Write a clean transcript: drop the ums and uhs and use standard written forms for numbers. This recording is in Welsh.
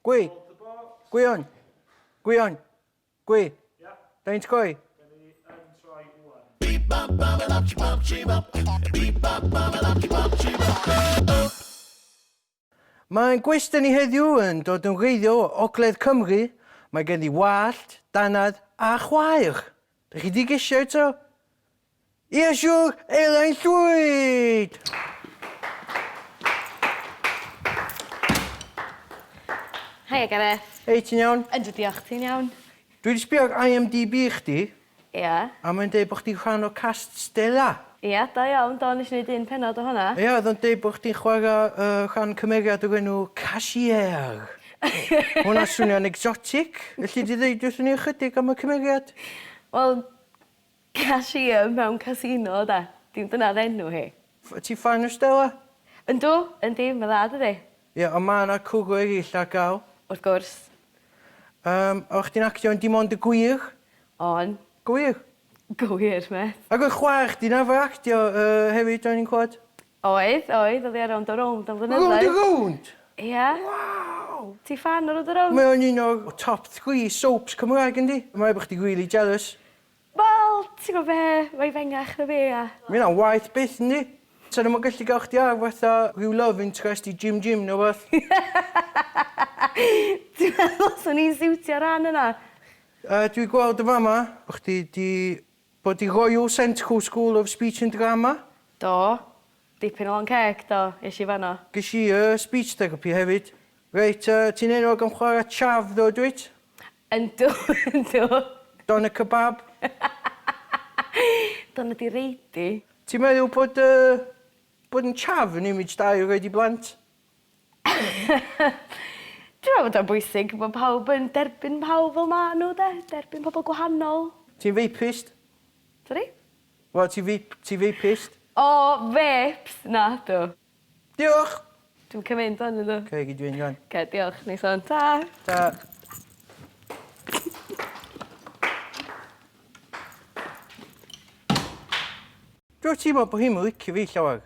Gwy. Gwion. Gwion. Gwy. Da ni'n troi? Mae'n gwestiwn ni heddiw yn dod yn wreiddiol o Ogledd Cymru. Mae gen i wallt, danad a chwaer. Dych chi di gesio eto? Ie, siwr, Elain Llwyd! Hei, Gareth. Hei, ti'n iawn? Yndw, diolch, ti'n iawn? Dwi wedi sbio ar IMDb chdi, Ie. a mae'n deud bod chdi'n rhan o cast Stella. Ie, da iawn, do, nes i wneud un penod o hwnna. Ie, oedd o'n deud bod chdi'n chwarae rhan cymeriad o'r enw Cashier. Hwna swnio'n exotic. Felly di ddeud wrthyn ni ychydig am y cymeriad? Wel, cashier mewn casino, da. Dim dyna'r enw hi. Ti fan o Stella? Yndw, yndi, mae dda, dydi? Ie, ond mae yna cwrw eraill ar gael. Wrth gwrs. O'ch chdi'n actio yn dim ond y gwir? On, Gwir? gywir, met. Ac oedd chwaer chdi na fo actio hefyd o'n i'n clywed? Oedd, oedd ar rownd o rownd am Round flynyddoedd. the round? Ie. Wow! Ti fan o rownd o rownd? Mae o'n un o'r top 3 soaps Cymraeg yndi? Mae bod chdi really jealous. Wel, ti'n gwybod be, mae fengach na fi, a... Mae hynna'n waith byth yndi? So ddim yn gallu gael chdi ar fatha rhyw love interest i Jim neu beth? Ti'n meddwl swn i'n siwtio ran yna? Dwi'n gweld y fama, bod chdi di bod i Royal Central School of Speech and Drama. Do, dipyn o lan ceg, do, eis i fanno. Ges i speech therapy hefyd. Reit, ti'n enwog am chwarae chaf ddo, dwyt? Yndw, yndw. Donna kebab. Dyna di reidi. Ti'n meddwl bod yn chaf yn image da i roed i blant? Dwi'n meddwl bod o'n bwysig bod pawb yn derbyn pawb fel ma nhw, de? Derbyn pobl gwahanol. Ti'n vapist? Sorry? Wel, ti vapist? O, vapes? Na, dw. Diolch! Dwi'n cymryd o'n ydw. Oce, gyd dwi'n gan. Ce, diolch, neis o'n. Ta! Ta. Dwi'n teimlo bod hi'n licio fi llawer.